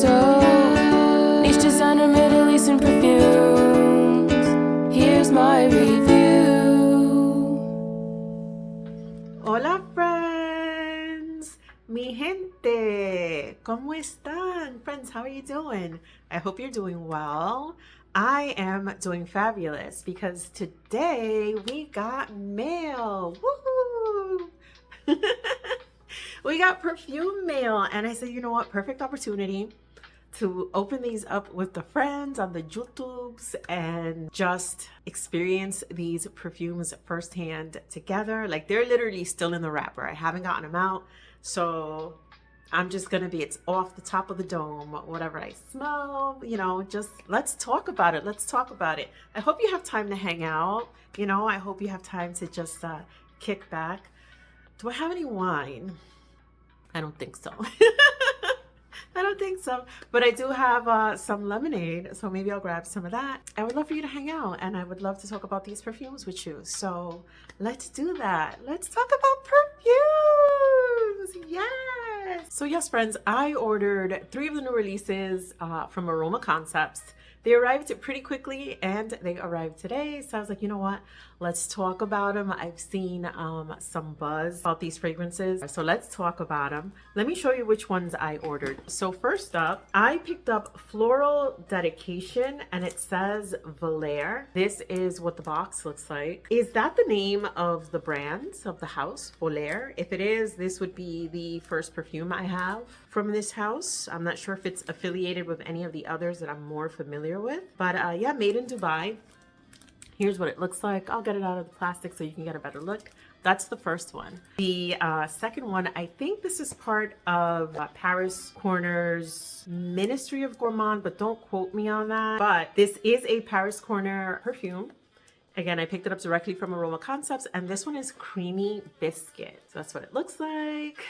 So, niche designer, Middle Eastern perfumes. Here's my review. Hola friends, mi gente, ¿cómo están? Friends, how are you doing? I hope you're doing well. I am doing fabulous because today we got mail. Woohoo! We got perfume mail, and I said, you know what, perfect opportunity to open these up with the friends on the YouTubes and just experience these perfumes firsthand together. Like, they're literally still in the wrapper. I haven't gotten them out, so I'm just gonna be, it's off the top of the dome, whatever I smell, you know, just let's talk about it. Let's talk about it. I hope you have time to hang out. You know, I hope you have time to just kick back. Do I have any wine? I don't think so. I don't think so, but I do have some lemonade, so maybe I'll grab some of that. I would love for you to hang out, and I would love to talk about these perfumes with you. So let's do that. Let's talk about perfumes. Yes. So yes, friends, I ordered 3 of the new releases from Aroma Concepts. They arrived pretty quickly, and they arrived today. So I was like, you know what? Let's talk about them. I've seen some buzz about these fragrances. So let's talk about them. Let me show you which ones I ordered. So first up, I picked up Floral Dedication, and it says Volare. This is what the box looks like. Is that the name of the brand of the house, Volare? If it is, this would be the first perfume I have from this house. I'm not sure if it's affiliated with any of the others that I'm more familiar with, but yeah, made in Dubai. Here's what it looks like. I'll get it out of the plastic so you can get a better look. That's the first one. The second one, I think this is part of Paris Corner's Ministry of Gourmand, but don't quote me on that. But this is a Paris Corner perfume. Again, I picked it up directly from Aroma Concepts, and this one is Creamy Biscuit. So that's what it looks like.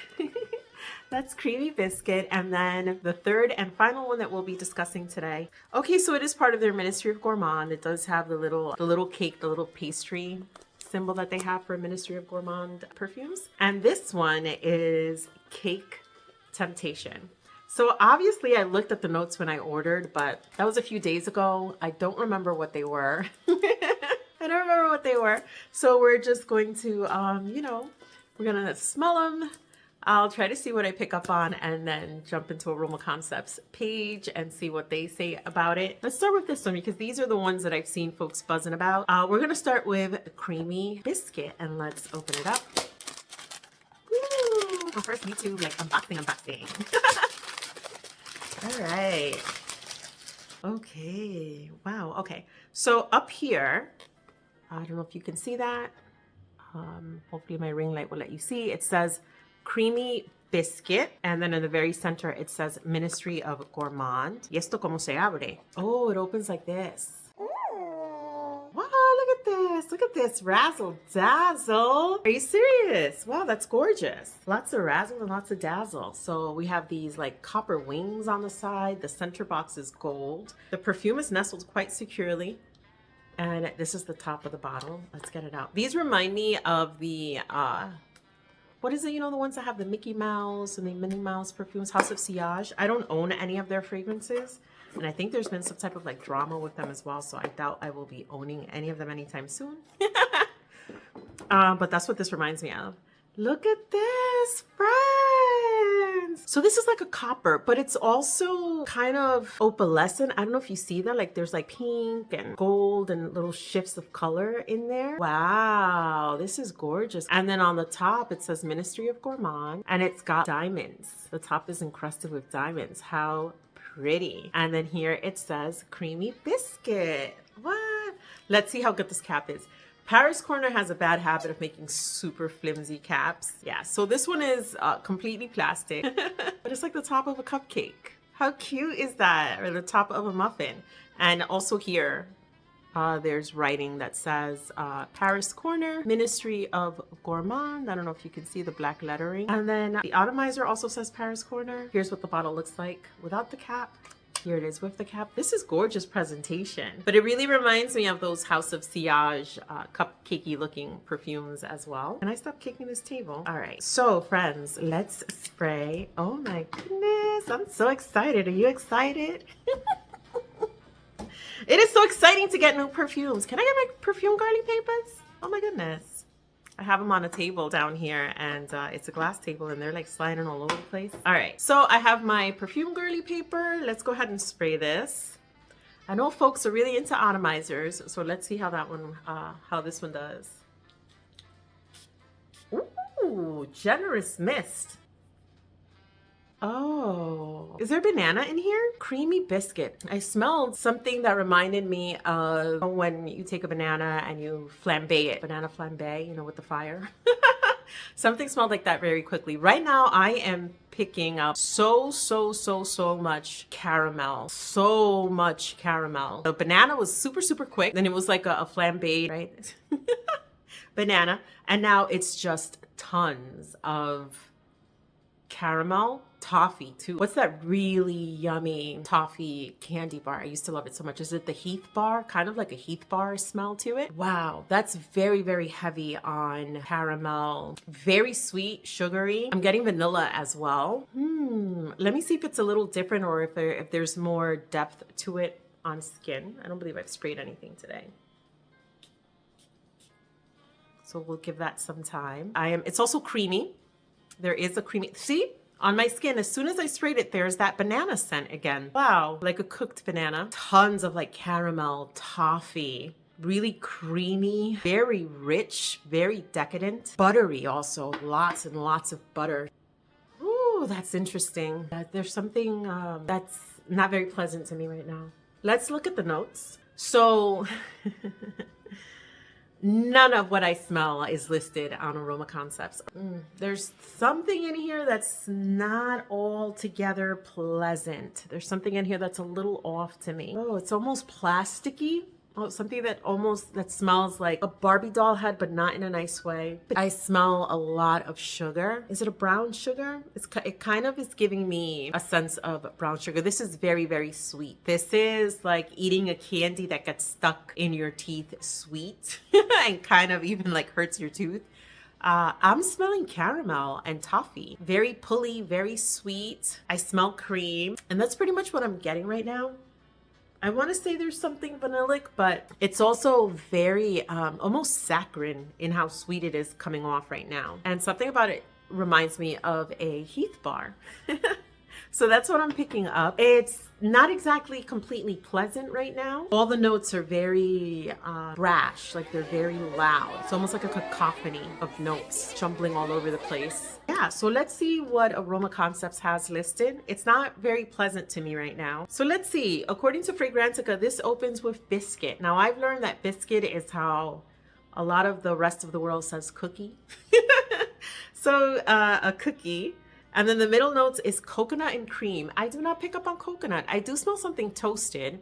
That's Creamy Biscuit. And then the third and final one that we'll be discussing today. Okay, so it is part of their Ministry of Gourmand. It does have the little cake, the little pastry symbol that they have for Ministry of Gourmand perfumes. And this one is Cake Temptation. So obviously I looked at the notes when I ordered, but that was a few days ago. I don't remember what they were. I don't remember what they were. So we're just going to, you know, we're gonna smell them. I'll try to see what I pick up on and then jump into Aroma Concepts page and see what they say about it. Let's start with this one because these are the ones that I've seen folks buzzing about. We're gonna start with Creamy Biscuit, and let's open it up. Woo! Well, first YouTube, like unboxing. All right. Okay, wow, okay. So up here, I don't know if you can see that. Hopefully my ring light will let you see. It says Creamy Biscuit, and then in the very center it says Ministry of Gourmand. Y esto como se abre? Oh, it opens like this. Wow, look at this. Look at this. Razzle dazzle. Are you serious? Wow, that's gorgeous. Lots of razzle and lots of dazzle. So we have these like copper wings on the side. The center box is gold. The perfume is nestled quite securely. And this is the top of the bottle. Let's get it out. These remind me of the what is it, you know, the ones that have the Mickey Mouse and the Minnie Mouse perfumes, House of Sillage. I don't own any of their fragrances, and I think there's been some type of like drama with them as well, so I doubt I will be owning any of them anytime soon. But that's what this reminds me of. Look at this, friends. So this is like a copper, but it's also kind of opalescent. I don't know if you see that, like there's like pink and gold and little shifts of color in there. Wow, this is gorgeous. And then on the top, it says Ministry of Gourmand, and it's got diamonds. The top is encrusted with diamonds. How pretty. And then here it says Creamy Biscuit. What? Let's see how good this cap is. Paris Corner has a bad habit of making super flimsy caps. Yeah, so this one is completely plastic, but it's like the top of a cupcake. How cute is that? Or the top of a muffin. And also here, there's writing that says Paris Corner, Ministry of Gourmand. I don't know if you can see the black lettering. And then the atomizer also says Paris Corner. Here's what the bottle looks like without the cap. Here it is with the cap. This is gorgeous presentation, but it really reminds me of those House of Sillage cupcakey looking perfumes as well. Can I stop kicking this table? All right, so friends, let's spray. Oh my goodness, I'm so excited. Are you excited? It is so exciting to get new perfumes. Can I get my perfume girly papers? Oh my goodness. I have them on a table down here, and it's a glass table, and they're like sliding all over the place. All right, so I have my perfume girly paper. Let's go ahead and spray this. I know folks are really into atomizers, so let's see how that one, how this one does. Ooh, generous mist. Oh, is there banana in here? Creamy biscuit. I smelled something that reminded me of when you take a banana and you flambe it. Banana flambe, you know, with the fire. Something smelled like that very quickly. Right now, I am picking up so much caramel. So much caramel. The banana was super quick. Then it was like a flambe, right? Banana. And now it's just tons of caramel. Toffee too. What's that really yummy toffee candy bar? I used to love it so much. Is it the Heath bar? Kind of like a Heath bar smell to it. Wow, that's very heavy on caramel. Very sweet, sugary. I'm getting vanilla as well. Let me see if it's a little different or if there's more depth to it on skin. I don't believe I've sprayed anything today. So we'll give that some time. It's also creamy. There is a creamy, see? On my skin, as soon as I sprayed it, there's that banana scent again. Wow, like a cooked banana. Tons of like caramel, toffee, really creamy, very rich, very decadent. Buttery also, lots and lots of butter. Ooh, that's interesting. There's something that's not very pleasant to me right now. Let's look at the notes. So, none of what I smell is listed on Aroma Concepts. There's something in here that's not altogether pleasant. There's something in here that's a little off to me. Oh, it's almost plasticky. Oh, something that smells like a Barbie doll head, but not in a nice way. I smell a lot of sugar. Is it a brown sugar? It kind of is giving me a sense of brown sugar. This is very sweet. This is like eating a candy that gets stuck in your teeth sweet and kind of even like hurts your tooth. I'm smelling caramel and toffee. Very pulley, very sweet. I smell cream. And that's pretty much what I'm getting right now. I want to say there's something vanillic, but it's also very almost saccharine in how sweet it is coming off right now. And something about it reminds me of a Heath bar. So that's what I'm picking up. It's not exactly completely pleasant right now. All the notes are very brash, like they're very loud. It's almost like a cacophony of notes jumbling all over the place. Yeah, so let's see what Aroma Concepts has listed. It's not very pleasant to me right now. So let's see. According to Fragrantica, this opens with Biscuit. Now I've learned that Biscuit is how a lot of the rest of the world says cookie. So a cookie. And then the middle notes is coconut and cream. I do not pick up on coconut. I do smell something toasted.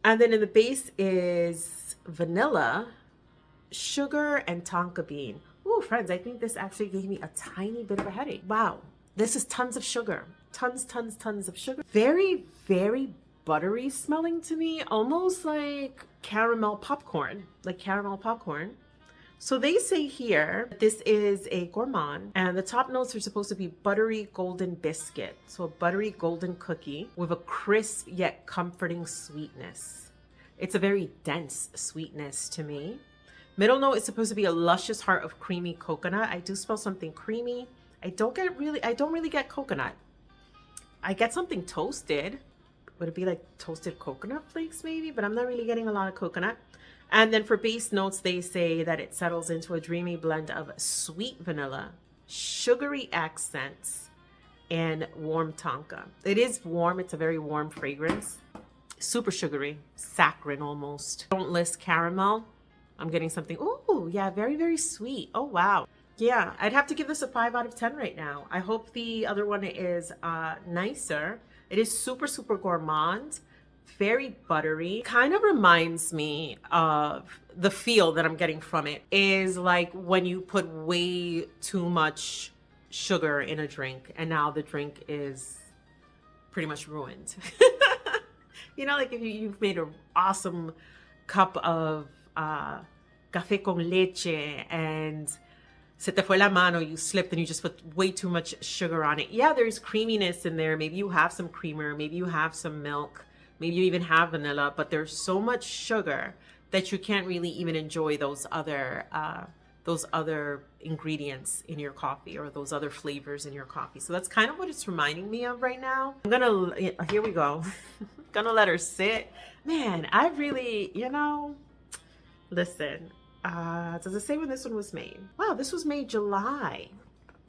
And then in the base is vanilla, sugar, and tonka bean. Ooh, friends, I think this actually gave me a tiny bit of a headache. Wow, this is tons of sugar. Tons of sugar. Very buttery smelling to me. Almost like caramel popcorn. So they say here, this is a Gourmand, and the top notes are supposed to be buttery golden biscuit. So a buttery golden cookie with a crisp yet comforting sweetness. It's a very dense sweetness to me. Middle note is supposed to be a luscious heart of creamy coconut. I do smell something creamy. I don't really get coconut. I get something toasted. Would it be like toasted coconut flakes maybe? But I'm not really getting a lot of coconut. And then for base notes, they say that it settles into a dreamy blend of sweet vanilla, sugary accents, and warm tonka. It is warm. It's a very warm fragrance. Super sugary, saccharine almost. Don't list caramel. I'm getting something, ooh, yeah, very sweet. Oh, wow. Yeah, I'd have to give this a 5 out of 10 right now. I hope the other one is nicer. It is super gourmand. Very buttery. Kind of reminds me of the feel that I'm getting from it is like when you put way too much sugar in a drink and now the drink is pretty much ruined. You know, like if you've made an awesome cup of café con leche and se te fue la mano, you slipped and you just put way too much sugar on it. Yeah, there's creaminess in there. Maybe you have some creamer, maybe you have some milk, maybe you even have vanilla, but there's so much sugar that you can't really even enjoy those other ingredients in your coffee or those other flavors in your coffee. So that's kind of what it's reminding me of right now. I'm gonna, here we go. Gonna let her sit. Man, I really, you know, listen, does it say when this one was made? Wow, this was made July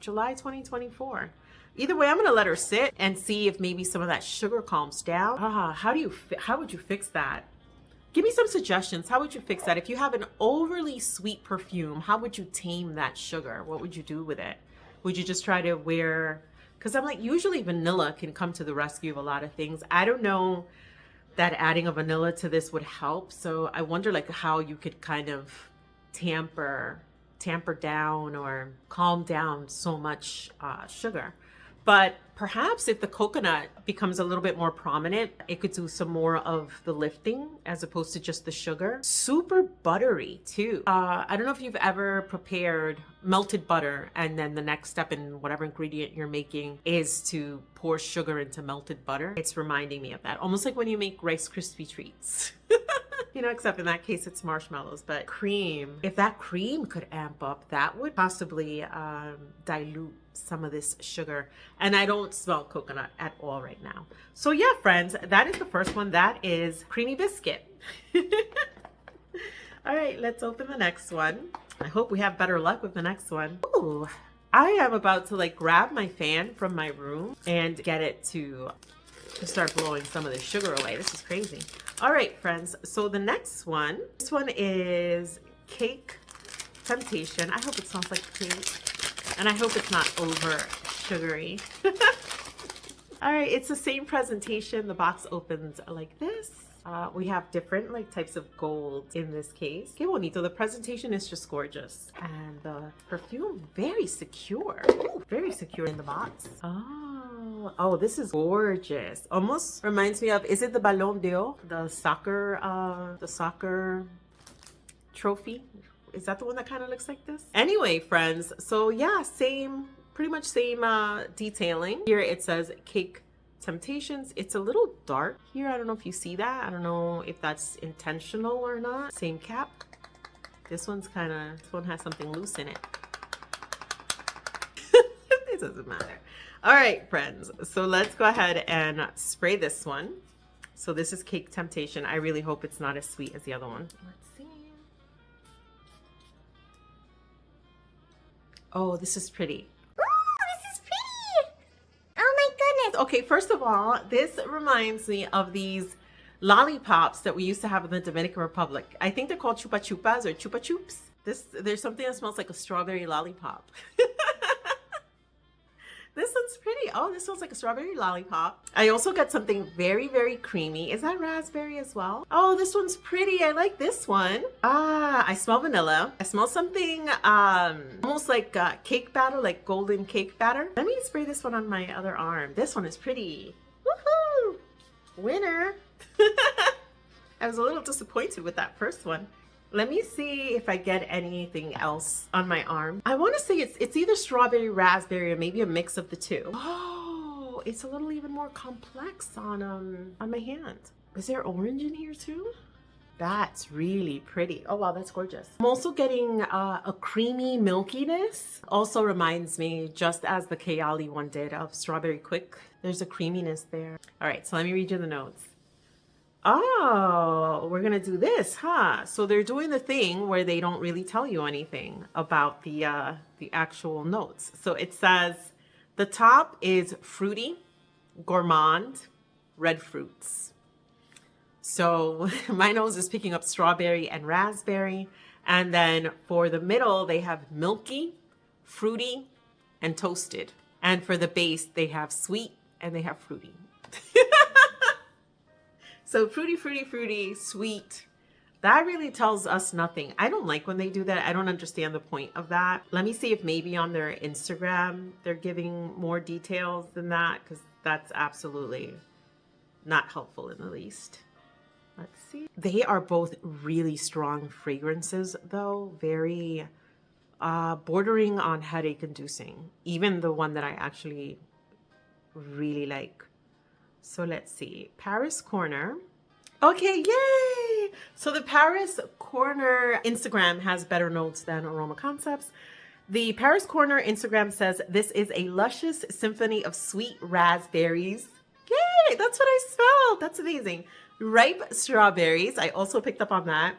2024. Either way, I'm gonna let her sit and see if maybe some of that sugar calms down. How would you fix that? Give me some suggestions. How would you fix that? If you have an overly sweet perfume, how would you tame that sugar? What would you do with it? Would you just try to because I'm like, usually vanilla can come to the rescue of a lot of things. I don't know that adding a vanilla to this would help. So I wonder like how you could kind of tamper down or calm down so much sugar. But perhaps if the coconut becomes a little bit more prominent, it could do some more of the lifting as opposed to just the sugar. Super buttery too. I don't know if you've ever prepared melted butter and then the next step in whatever ingredient you're making is to pour sugar into melted butter. It's reminding me of that. Almost like when you make Rice Krispie treats. You know, except in that case it's marshmallows, but cream. If that cream could amp up, that would possibly dilute some of this sugar. And I don't smell coconut at all right now. So yeah, friends, that is the first one. That is Creamy Biscuit. All right, let's open the next one. I hope we have better luck with the next one. Ooh, I am about to like grab my fan from my room and get it to start blowing some of the sugar away. This is crazy. All right, friends. So the next one, this one is Cake Temptation. I hope it smells like cake. And I hope it's not over sugary. All right, it's the same presentation. The box opens like this. We have different like types of gold in this case. Que bonito. The presentation is just gorgeous. And the perfume, very secure. Ooh, very secure in the box. Oh, this is gorgeous. Almost reminds me of, is it the Ballon d'Or? The soccer trophy? Is that the one that kind of looks like this? Anyway, friends, so yeah, pretty much same detailing. Here it says Cake Temptations. It's a little dark here. I don't know if you see that. I don't know if that's intentional or not. Same cap. This one has something loose in it. It doesn't matter. All right, friends. So let's go ahead and spray this one. So this is Cake Temptation. I really hope it's not as sweet as the other one. Let's see. Oh, this is pretty. Okay, first of all, this reminds me of these lollipops that we used to have in the Dominican Republic. I think they're called chupa chupas or chupa chups. There's something that smells like a strawberry lollipop. This one's pretty. Oh, this smells like a strawberry lollipop. I also got something very, very creamy. Is that raspberry as well? Oh, this one's pretty. I like this one. I smell vanilla. I smell something almost like cake batter, like golden cake batter. Let me spray this one on my other arm. This one is pretty. Woohoo! Winner. I was a little disappointed with that first one. Let me see if I get anything else on my arm. I want to say it's either strawberry, raspberry, or maybe a mix of the two. Oh, it's a little even more complex on my hand. Is there orange in here too? That's really pretty. Oh wow, that's gorgeous. I'm also getting a creamy milkiness. Also reminds me, just as the Kayali one did, of Strawberry Quick. There's a creaminess there. All right, so let me read you the notes. Oh, we're gonna do this, huh? So they're doing the thing where they don't really tell you anything about the actual notes. So it says the top is fruity, gourmand, red fruits. So my nose is picking up strawberry and raspberry. And then for the middle, they have milky, fruity, and toasted. And for the base, they have sweet and they have fruity. So fruity, fruity, fruity, sweet. That really tells us nothing. I don't like when they do that. I don't understand the point of that. Let me see if maybe on their Instagram, they're giving more details than that, because that's absolutely Not helpful in the least. Let's see. They are both really strong fragrances though. Very bordering on headache inducing. Even the one that I actually really like. So let's see. Paris Corner. Okay, yay! So the Paris Corner Instagram has better notes than Aroma Concepts. The Paris Corner Instagram says, this is a luscious symphony of sweet raspberries. Yay! That's what I smelled. That's amazing. Ripe strawberries. I also picked up on that.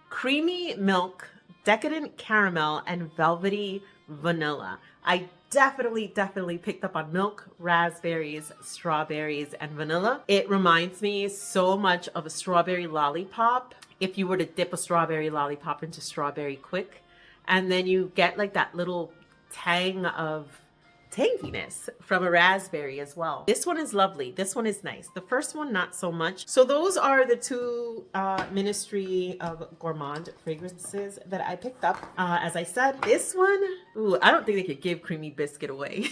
Creamy milk, decadent caramel, and velvety vanilla. I definitely picked up on milk, raspberries, strawberries, and vanilla. It reminds me so much of a strawberry lollipop. If you were to dip a strawberry lollipop into strawberry quick, and then you get like that little tang of tanginess from a raspberry as well. This one is lovely. This one is nice. The first one, not so much. So those are the two Ministry of Gourmand fragrances that I picked up. As I said, this one, ooh, I don't think they could give Creamy Biscuit away.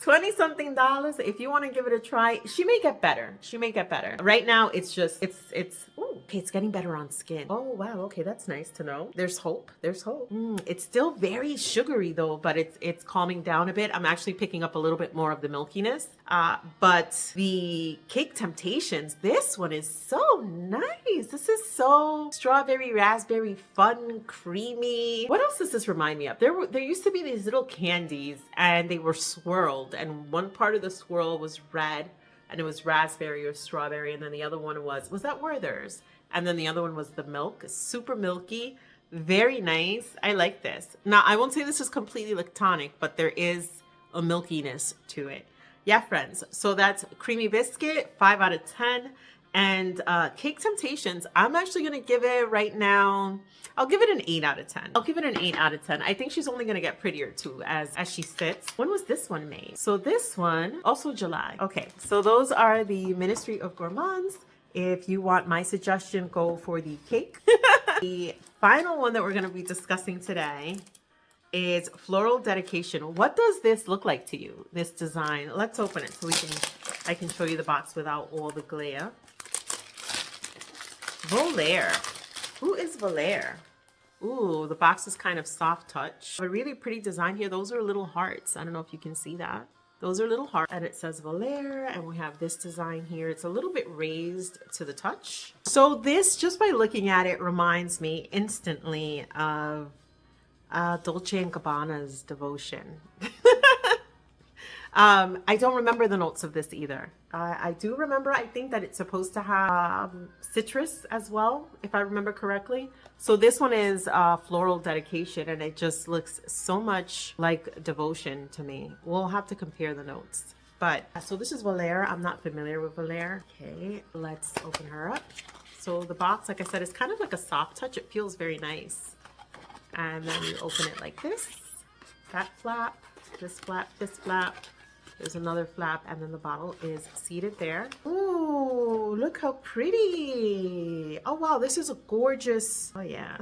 $20-something. If you want to give it a try, she may get better. She may get better. Right now, it's just, ooh, okay, it's getting better on skin. Oh, wow. Okay, that's nice to know. There's hope. There's hope. It's still very sugary though, but it's calming down a bit. I'm actually picking up a little bit more of the milkiness. But the Cake Temptations, this one is so nice. This is so strawberry, raspberry, fun, creamy. What else does this remind me of? There used to be these little candies and they were swirled, and one part of the swirl was red and it was raspberry or strawberry, and then the other one was that Werther's? And then the other one was the milk, super milky, very nice. I like this. Now, I won't say this is completely lactonic, but there is a milkiness to it. Yeah, friends. So that's Creamy Biscuit, 5 out of 10. And Cake Temptations, I'm actually going to give it right now, I'll give it an 8 out of 10. I'll give it an 8 out of 10. I think she's only going to get prettier too as she sits. When was this one made? So this one, also July. Okay, so those are the Ministry of Gourmands. If you want my suggestion, go for the cake. The final one that we're going to be discussing today is Floral Dedication. What does this look like to you, this design? Let's open it so I can show you the box without all the glare. Volare. Who is Volare? Ooh, the box is kind of soft touch. A really pretty design here. Those are little hearts. I don't know if you can see that. Those are little hearts, and it says Volare, and we have this design here. It's a little bit raised to the touch. So this, just by looking at it, reminds me instantly of Dolce & Gabbana's Devotion. I don't remember the notes of this either. I do remember, I think that it's supposed to have citrus as well, if I remember correctly. So this one is Floral Dedication, and it just looks so much like Devotion to me. We'll have to compare the notes. But, so this is Volare. I'm not familiar with Volare. Okay, let's open her up. So the box, like I said, is kind of like a soft touch. It feels very nice. And then you open it like this. That flap, this flap, this flap. There's another flap, and then the bottle is seated there. Ooh, look how pretty. Oh, wow, this is a gorgeous, oh yeah,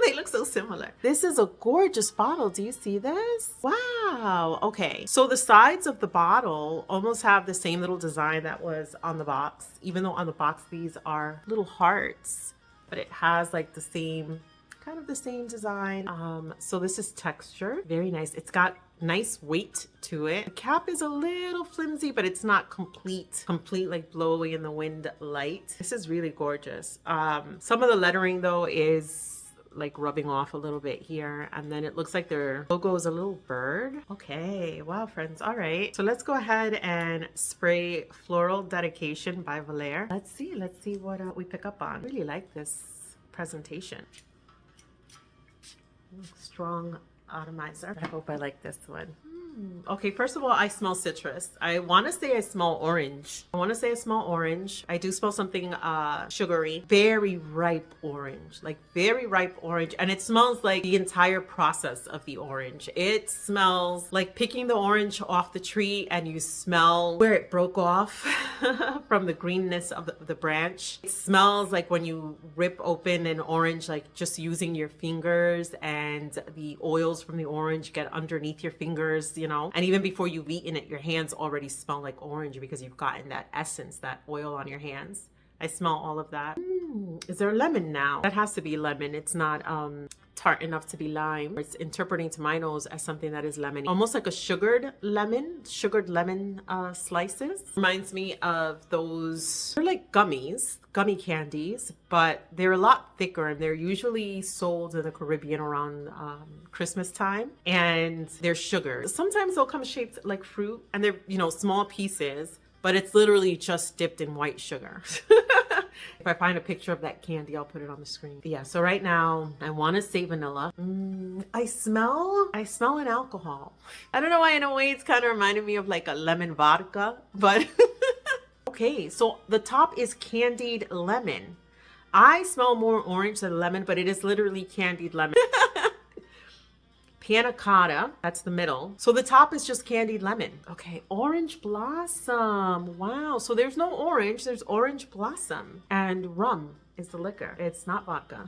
they look so similar. This is a gorgeous bottle. Do you see this? Wow, okay. So the sides of the bottle almost have the same little design that was on the box, even though on the box these are little hearts, but it has like the same, kind of the same design. So this is texture, very nice. It's got nice weight to it. The cap is a little flimsy, but it's not complete like blow away in the wind light. This is really gorgeous. Some of the lettering though is like rubbing off a little bit here, and then it looks like their logo is a little bird. Okay, wow, friends. All right, so let's go ahead and spray Floral Dedication by Volare. Let's see what we pick up on. I really like this presentation. Strong atomizer. I hope I like this one. Okay, first of all, I smell citrus. I want to say I smell orange. I do smell something sugary. Very ripe orange. Like very ripe orange. And it smells like the entire process of the orange. It smells like picking the orange off the tree and you smell where it broke off from the greenness of the branch. It smells like when you rip open an orange, like just using your fingers, and the oils from the orange get underneath your fingers. you know? And even before you've eaten it, your hands already smell like orange because you've gotten that essence, that oil on your hands. I smell all of that. Is there lemon now? That has to be lemon. It's not tart enough to be lime. It's interpreting to my nose as something that is lemon. Almost like a sugared lemon slices. Reminds me of those, they're like gummy candies, but they're a lot thicker and they're usually sold in the Caribbean around Christmas time, and they're sugar. Sometimes they'll come shaped like fruit and they're, you know, small pieces, but it's literally just dipped in white sugar. If I find a picture of that candy, I'll put it on the screen. Yeah, so right now I want to say vanilla. I smell an alcohol. I don't know why, in a way it's kind of reminded me of like a lemon vodka, but okay, so the top is candied lemon. I smell more orange than lemon, but it is literally candied lemon. Panna cotta, that's the middle. So the top is just candied lemon. Okay, orange blossom. Wow, so there's no orange, there's orange blossom. And rum is the liquor. It's not vodka.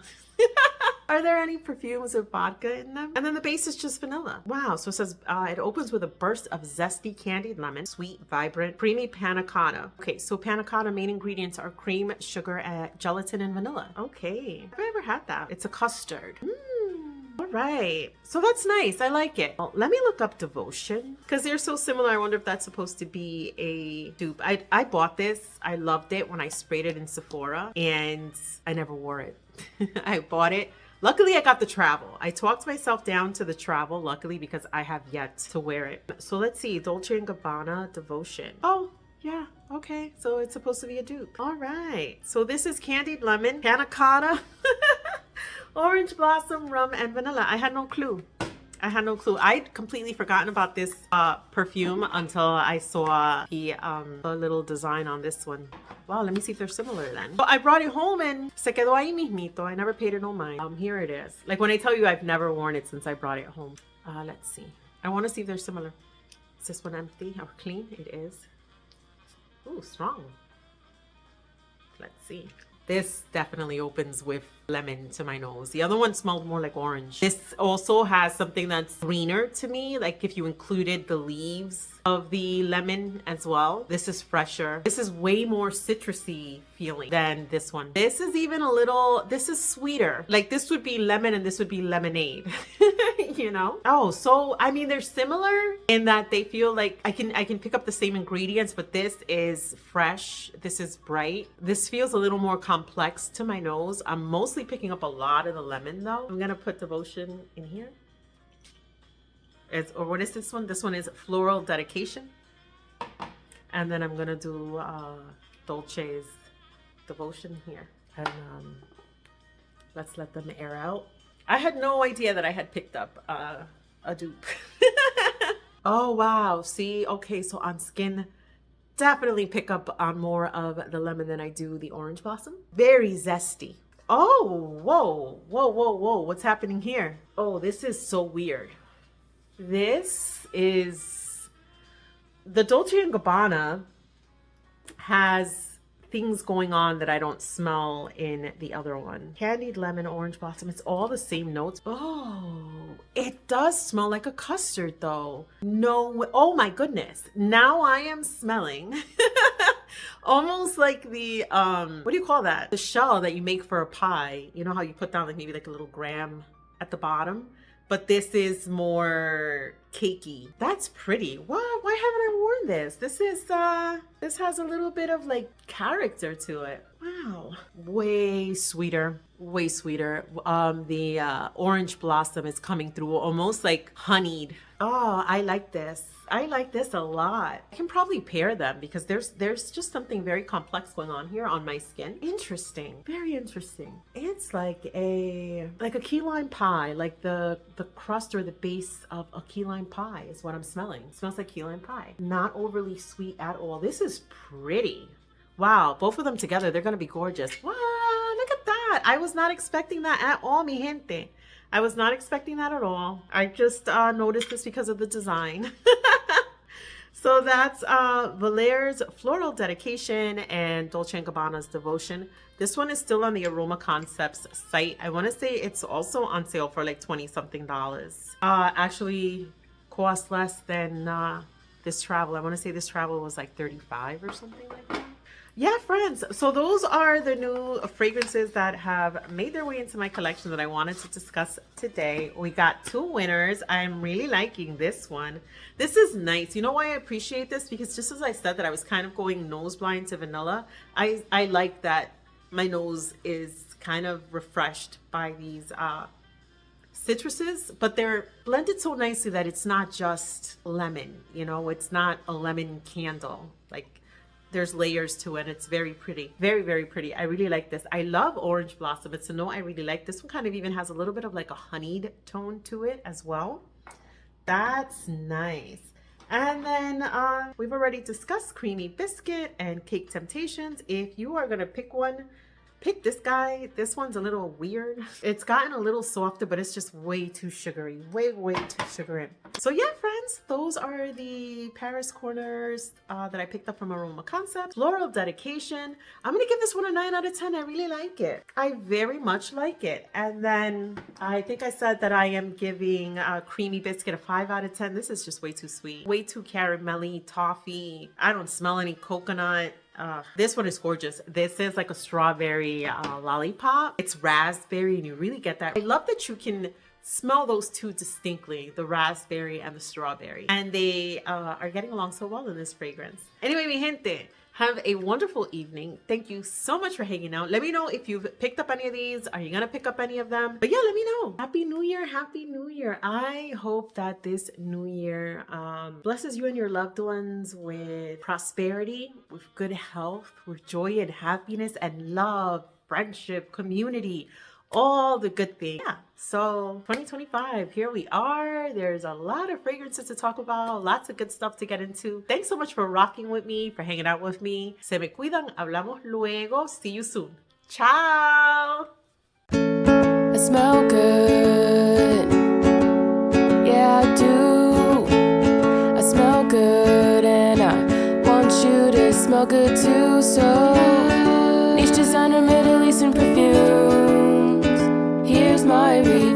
Are there any perfumes with vodka in them? And then the base is just vanilla. Wow, so it says it opens with a burst of zesty candied lemon, sweet, vibrant, creamy panna cotta. Okay, so panna cotta main ingredients are cream, sugar, gelatin, and vanilla. Okay, have I ever had that? It's a custard. All right, so that's nice. I like it. Well, let me look up Devotion because they're so similar. I wonder if that's supposed to be a dupe. I bought this. I loved it when I sprayed it in Sephora and I never wore it. I bought it. Luckily, I got the travel. I talked myself down to the travel, luckily, because I have yet to wear it. So let's see, Dolce & Gabbana Devotion. Oh, yeah, okay. So it's supposed to be a dupe. All right. So this is candied lemon, panna cotta, orange blossom, rum, and vanilla. I had no clue. I'd completely forgotten about this perfume until I saw the little design on this one. Wow, let me see if they're similar then. So I brought it home and se quedó ahí mismito. I never paid it no mind. Here it is. Like when I tell you I've never worn it since I brought it home. Let's see. I want to see if they're similar. Is this one empty or clean? It is. Ooh, strong. Let's see. This definitely opens with lemon to my nose. The other one smelled more like orange. This also has something that's greener to me, like if you included the leaves of the lemon as well. This is fresher. This is way more citrusy feeling than this one. This is even a little, this is sweeter. Like this would be lemon and this would be lemonade, you know? Oh, so I mean, they're similar in that they feel like I can pick up the same ingredients, but this is fresh. This is bright. This feels a little more complex to my nose. I'm mostly picking up a lot of the lemon though. I'm gonna put Devotion in here. Or what is this one? This one is Floral Dedication. And then I'm gonna do Dolce's Devotion here. And let's let them air out. I had no idea that I had picked up a dupe. Oh wow, see, okay, so on skin, definitely pick up on more of the lemon than I do the orange blossom. Very zesty. Oh, whoa, what's happening here? Oh, this is so weird. This is, the Dolce & Gabbana has things going on that I don't smell in the other one. Candied lemon, orange blossom, it's all the same notes. Oh, it does smell like a custard though. No, oh my goodness. Now I am smelling almost like the, what do you call that? The shell that you make for a pie. You know how you put down like maybe like a little graham at the bottom? But this is more cakey. That's pretty. What? Why haven't I worn this? This is, this has a little bit of like character to it. Wow. Way sweeter. Way sweeter. The orange blossom is coming through almost like honeyed. Oh, I like this. I like this a lot. I can probably pair them because there's just something very complex going on here on my skin. Interesting. Very interesting. It's like a key lime pie, like the crust or the base of a key lime pie is what I'm smelling. It smells like key lime pie. Not overly sweet at all. This is pretty. Wow, both of them together, they're gonna be gorgeous. Wow, look at that. I was not expecting that at all, mi gente. I was not expecting that at all. I just noticed this because of the design. So that's Volare's Floral Dedication and Dolce & Gabbana's Devotion. This one is still on the Aroma Concepts site. I want to say it's also on sale for like $20-something. Actually, cost less than this travel. I want to say this travel was like 35 or something like that. Yeah, friends, so those are the new fragrances that have made their way into my collection that I wanted to discuss today. We got 2 winners. I'm really liking this one. This is nice. You know why I appreciate this? Because just as I said that I was kind of going nose blind to vanilla, I like that my nose is kind of refreshed by these citruses, but they're blended so nicely that it's not just lemon, you know, it's not a lemon candle. Like, there's layers to it. It's very pretty. Very, very pretty. I really like this. I love Orange Blossom. It's a note I really like. This one kind of even has a little bit of like a honeyed tone to it as well. That's nice. And then we've already discussed Creamy Biscuit and Cake Temptations. If you are going to pick one, pick this guy. This one's a little weird. It's gotten a little softer, but it's just way too sugary. Way too sugary. So yeah, friends, those are the Paris Corners that I picked up from Aroma Concepts. Floral Dedication. I'm going to give this one a 9 out of 10. I really like it. I very much like it. And then I think I said that I am giving Creamy Biscuit a 5 out of 10. This is just way too sweet. Way too caramelly, toffee. I don't smell any coconut. This one is gorgeous. This is like a strawberry lollipop. It's raspberry and you really get that. I love that you can smell those two distinctly, the raspberry and the strawberry. And they are getting along so well in this fragrance. Anyway, mi gente, have a wonderful evening. Thank you so much for hanging out. Let me know if you've picked up any of these. Are you gonna pick up any of them? But yeah, let me know. Happy New Year. Happy New Year. I hope that this new year blesses you and your loved ones with prosperity, with good health, with joy and happiness and love, friendship, community, all the good things. Yeah, so 2025, here we are. There's a lot of fragrances to talk about, lots of good stuff to get into. Thanks so much for rocking with me, for hanging out with me. Se me cuidan, hablamos luego. See you soon. Ciao. I smell good. Yeah, I do. I smell good and I want you to smell good too. So, niche designer, Middle Eastern perfumes. Here's my review.